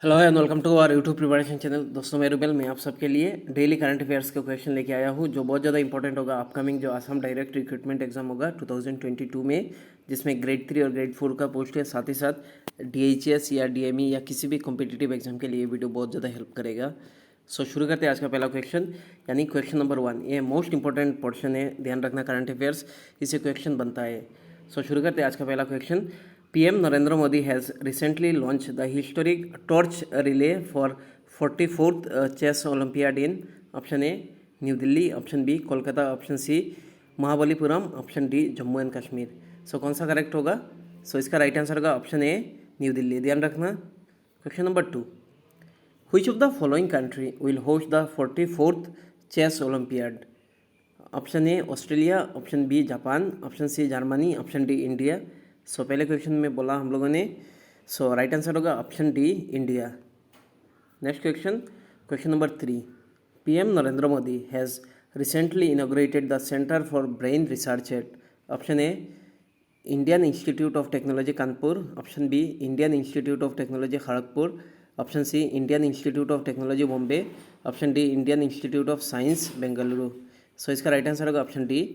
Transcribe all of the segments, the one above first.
Hello and welcome to our YouTube preparation channel. दोस्तों मैं रुबेल, मैं आप सबके लिए डेली करंट अफेयर्स के क्वेश्चन लेके आया हूँ जो बहुत ज़्यादा इंपॉर्टेंट होगा अपकमिंग जो आसाम डायरेक्ट रिक्रूटमेंट एग्जाम होगा 2022 में, जिसमें ग्रेड 3 और ग्रेड 4 का पोस्ट है। साथ ही साथ DHS या DME या किसी भी कॉम्पिटिटिव एग्जाम के लिए ये वीडियो बहुत ज़्यादा हेल्प करेगा। सो शुरू करते हैं आज का पहला क्वेश्चन, यानी क्वेश्चन नंबर 1। ये मोस्ट इंपॉर्टेंट पोर्शन है, ध्यान रखना, करंट अफेयर्स इससे क्वेश्चन बनता है। सो शुरू करते हैं आज का पहला question. PM Narendra Modi has recently launched the historic torch relay for 44th Chess Olympiad in option A New Delhi, option B Kolkata, option C Mahabalipuram, option D Jammu and Kashmir. So कौन सा करेक्ट होगा? सो इसका राइट आंसर होगा ऑप्शन ए न्यू दिल्ली। ध्यान रखना। Question number 2, which of the following country will host the 44th chess olympiad? Option A Australia, option B Japan, option C Germany, option D India. So पहले question में बोला हम लोगों ने, so right answer होगा option D India. Next question, question number 3। PM Narendra Modi has recently inaugurated the centre for brain research at option A Indian institute of technology Kanpur, option B Indian institute of technology Kharagpur, option C Indian institute of technology Bombay, option D Indian institute of science Bengaluru. So इसका right answer होगा option D.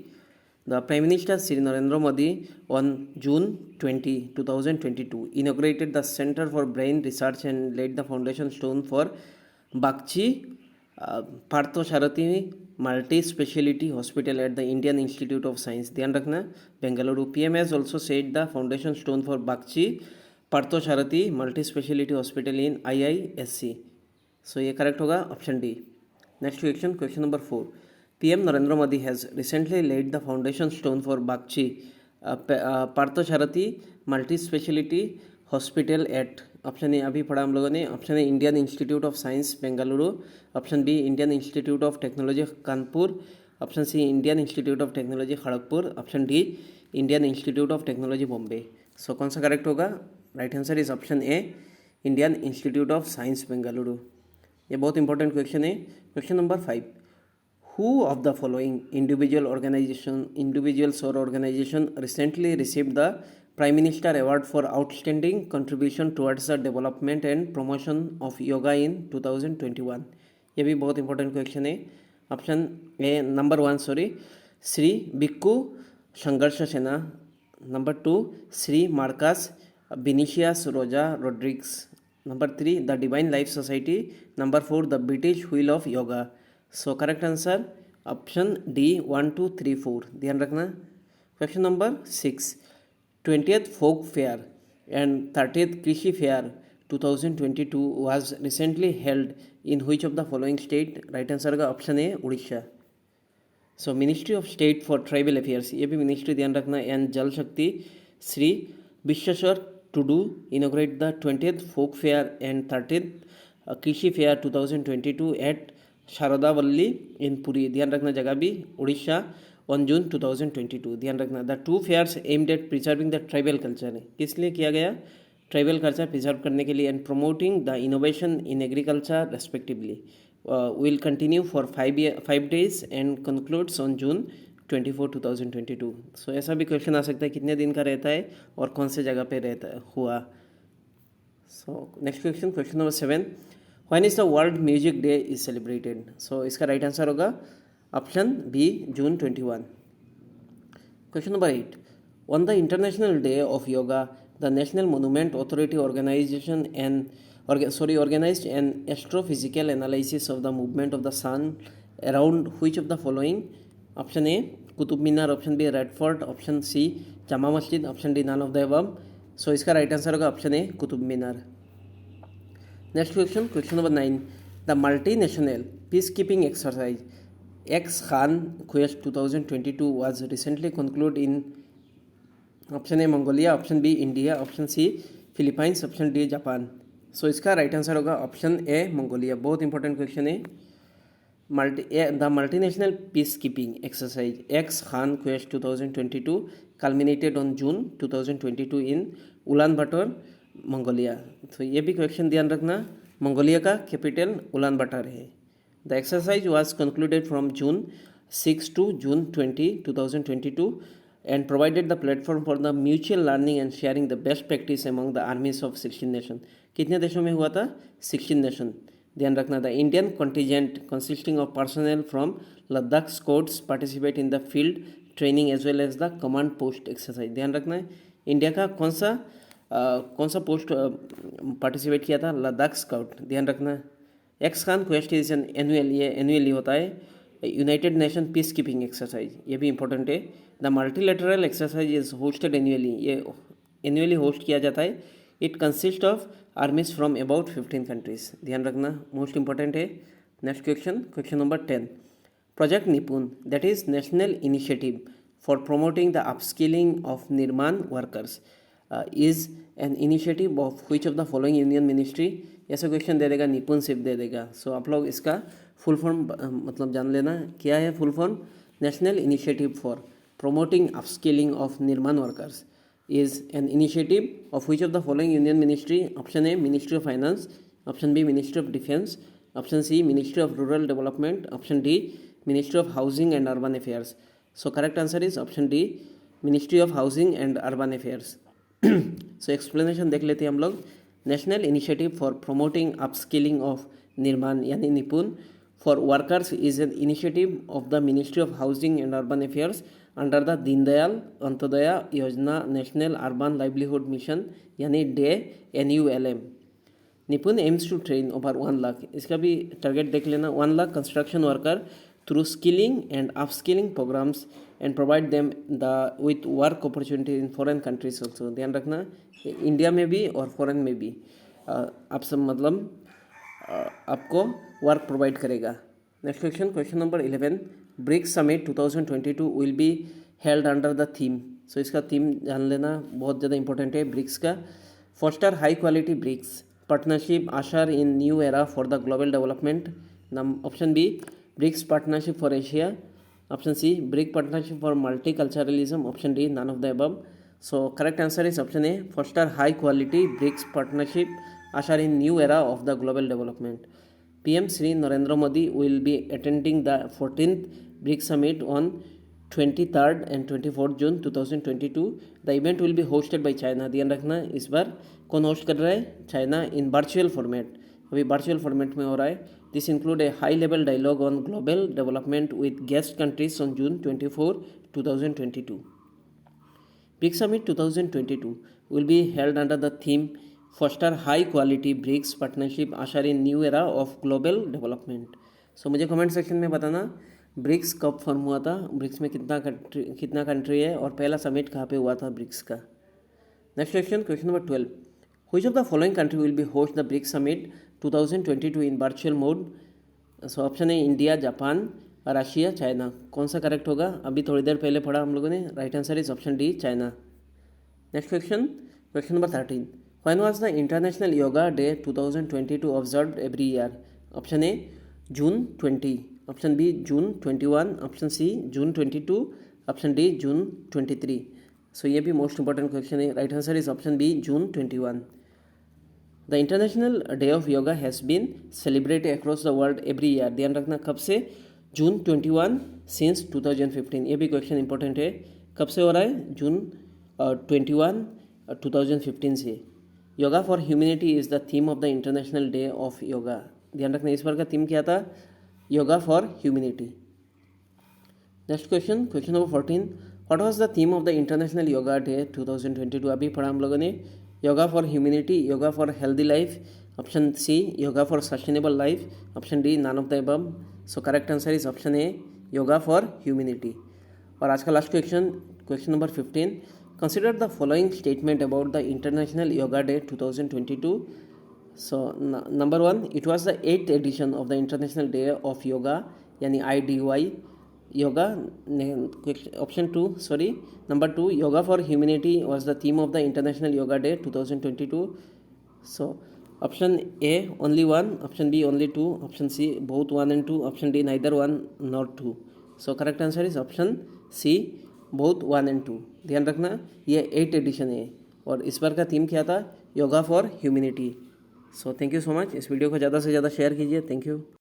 The Prime Minister Sri Narendra Modi on June 20, 2022 inaugurated the Center for Brain Research and laid the foundation stone for Bakchi Parthosarathi Multi-Speciality Hospital at the Indian Institute of Science, ध्यान रखना, Bengaluru. PM has also set the foundation stone for Bakchi Parthosarathi Multi-Speciality Hospital in IISc। सो ये correct होगा option D. Next question, question number 4। PM Narendra Modi has recently laid the foundation stone for Bakchi Parthosarathi Multi-Speciality Hospital at option A अभी पढ़ा हम लोगों ने, option A Indian institute of science Bengaluru, option B Indian institute of technology Kanpur, option C Indian institute of technology Kharagpur, option D Indian institute of technology Bombay. So कौन सा correct होगा? Right answer is option A Indian institute of science Bengaluru. ये बहुत important question है। Question number 5। Who of the following individuals or organization recently received the Prime Minister Award for Outstanding Contribution towards the Development and Promotion of Yoga in 2021? ये भी बहुत important question है। Option A number 1 Shri Bikku Sangharsh Sena, number 2 Shri Marcus Vinicius Rosa Rodrigues, number 3 the divine life society, number 4 the British wheel of Yoga. So correct answer option D 1, 2, 3, 4। ध्यान रखना। Question number 6। 20th folk fair and 30th Krishi fair 2022 was recently held in which of the following state? Right answer का option A Orissa. So ministry of state for tribal affairs, ये भी ministry ध्यान रखना, and Jal Shakti Shri Bishweswar Tudu inaugurate the 20th folk fair and 30th Krishi fair 2022 at Sharadavalli in Puri, ध्यान रखना, जगह भी Orissa, on June 2022। ध्यान रखना, the two fairs aimed at preserving the tribal culture है। किस लिए किया गया? ट्राइबल कल्चर प्रिजर्व करने के लिए, and promoting the innovation in agriculture respectively. Will continue for 5 days and concludes on June 24, 2022। सो ऐसा भी क्वेश्चन आ सकता है, कितने दिन का रहता है और कौन से जगह पे रहता हुआ। So next question, question number 7। When is the World Music Day is celebrated? So इसका राइट आंसर होगा ऑप्शन बी June 21। क्वेश्चन नंबर 8। On the International Day of Yoga, the National Monument Authority organized an astrophysical analysis of the movement of the sun around which of the following? Option A Qutub Minar, option B red fort, option C Jama Masjid, option D none of the above. So इसका right answer होगा option A Qutub Minar. Next question, question number 9। The multinational peace keeping exercise ex Khan quest 2022 was recently concluded in option A Mongolia, option B India, option C Philippines, option D Japan. So इसका right answer होगा option A Mongolia. बहुत important question है। The multinational peace keeping exercise ex Khan quest 2022 culminated on June 2022 in Ulaanbaatar Mongolia. तो ये भी क्वेश्चन ध्यान रखना, मंगोलिया का कैपिटल उलान बाटर है। The exercise was concluded from June 6 to June 20, 2022 and provided the platform for the mutual learning and sharing the best practice among the armies of 16 nations। कितने देशों में हुआ था? 16 नेशन। ध्यान रखना था। Indian contingent consisting of personnel from Ladakh squads participate in the field training as well as the command post exercise. ध्यान रखना है इंडिया का कौन सा पोस्ट पार्टिसिपेट किया था? लद्दाख स्काउट। ध्यान रखना है। एक्सकान क्वेस्ट इज एन एनुअल, ये एनुअली होता है। United nation peace keeping exercise, ये भी इंपॉर्टेंट है। The multilateral exercise is hosted annually, ये एनुअली होस्ट किया जाता है। It consist of आर्मीज from about 15 countries. ध्यान रखना, मोस्ट इंपॉर्टेंट है। Next question number 10। प्रोजेक्ट निपुण that is national initiative for promoting the upskilling of nirman workers is an initiative of which of the following union ministry. ऐसा question दे देगा, निपुण सिर्फ दे देगा। सो आप लोग इसका फुल फॉर्म मतलब जान लेना। क्या है full form? National initiative for promoting upskilling of nirman workers is an initiative of which of the following union ministry. Option A ministry of finance, option B ministry of defence, option C ministry of rural development, option D ministry of housing and urban affairs. So correct answer is option D, ministry of housing and urban affairs. So explanation देख लेते हैं हम लोग। National initiative for promoting upskilling of Nirman यानी Nipun for workers is an initiative of the ministry of housing and urban affairs under the Deendayal Antyodaya Yojana national urban livelihood mission यानी DAY NULM। Nipun aims to train over 1 lakh, इसका भी target देख लेना। 1 lakh construction worker through skilling and upskilling programmes and provide them the with work opportunity in foreign countries also. ध्यान रखना, India में भी और फॉरेन में भी आप सब मतलब आपको वर्क प्रोवाइड करेगा। Next question number 11। BRICS summit 2022 will be held under the theme. So इसका थीम जान लेना, बहुत ज़्यादा इंपॉर्टेंट है ब्रिक्स का। Foster high quality BRICS partnership usher in new era for the global development. Option B BRICS partnership for Asia, option C BRIC partnership for multiculturalism, option D none of the above. So correct answer is option A, foster high quality BRICS partnership usher in new era of the global development. PM Shri Narendra Modi will be attending the 14th BRICS Summit on 23rd and 24th June 2022. The event will be hosted by China. ध्यान रखना, इस बार कौन host कर रहा है? China, in virtual format. अभी virtual format में हो रहा है। This include a high level dialogue on global development with guest countries on June 24, 2022. BRICS Summit 2022 will be held under the theme foster high quality BRICS partnership usher in new era of global development. So मुझे comment section में बताना BRICS कब form हुआ था, BRICS में कितना country है और पहला समिट कहाँ पे हुआ था ब्रिक्स का। Next question number 12। Which of the following country will be host the BRICS summit 2022 in virtual mode. So option है इंडिया, जापान, रशिया, चाइना। कौन सा करेक्ट होगा? अभी थोड़ी देर पहले पढ़ा हम लोगों ने। Right answer is option D, China. Next question number 13। When was the International Yoga Day 2022 observed every year? Option A June 20, option B June 21, option C June 22, option D June 23. So ये भी most important question है। Right answer is option B June 21. The International Day of Yoga has been celebrated across the world every year. ध्यान रखना कब से? June 21 since 2015। ये भी question important है। कब से हो रहा है? June 21 2015 से। Yoga for humanity is the theme of the international day of yoga. ध्यान रखना, इस बार का थीम क्या था? Yoga for humanity. Next question number 14। What was the theme of the international yoga day 2022? अभी पढ़ा हम लोगों ने। Yoga for humanity, yoga for healthy life, option C yoga for sustainable life, option D none of the above. So correct answer is option A, yoga for humanity. और आज का last question number 15। Consider the following statement about the International Yoga Day 2022. So number 1, it was the 8th edition of the International Day of Yoga यानी IDY yoga. Number 2, yoga for humanity was the theme of the International Yoga Day 2022. So option A only 1, option B only 2, option C both 1 and 2, option D neither 1 nor 2. So correct answer is option C both 1 and 2। ध्यान रखना, ये 8th addition है और इस बार का theme क्या था? Yoga for humanity. So thank you so much. इस वीडियो को ज़्यादा से ज़्यादा शेयर कीजिए। Thank you.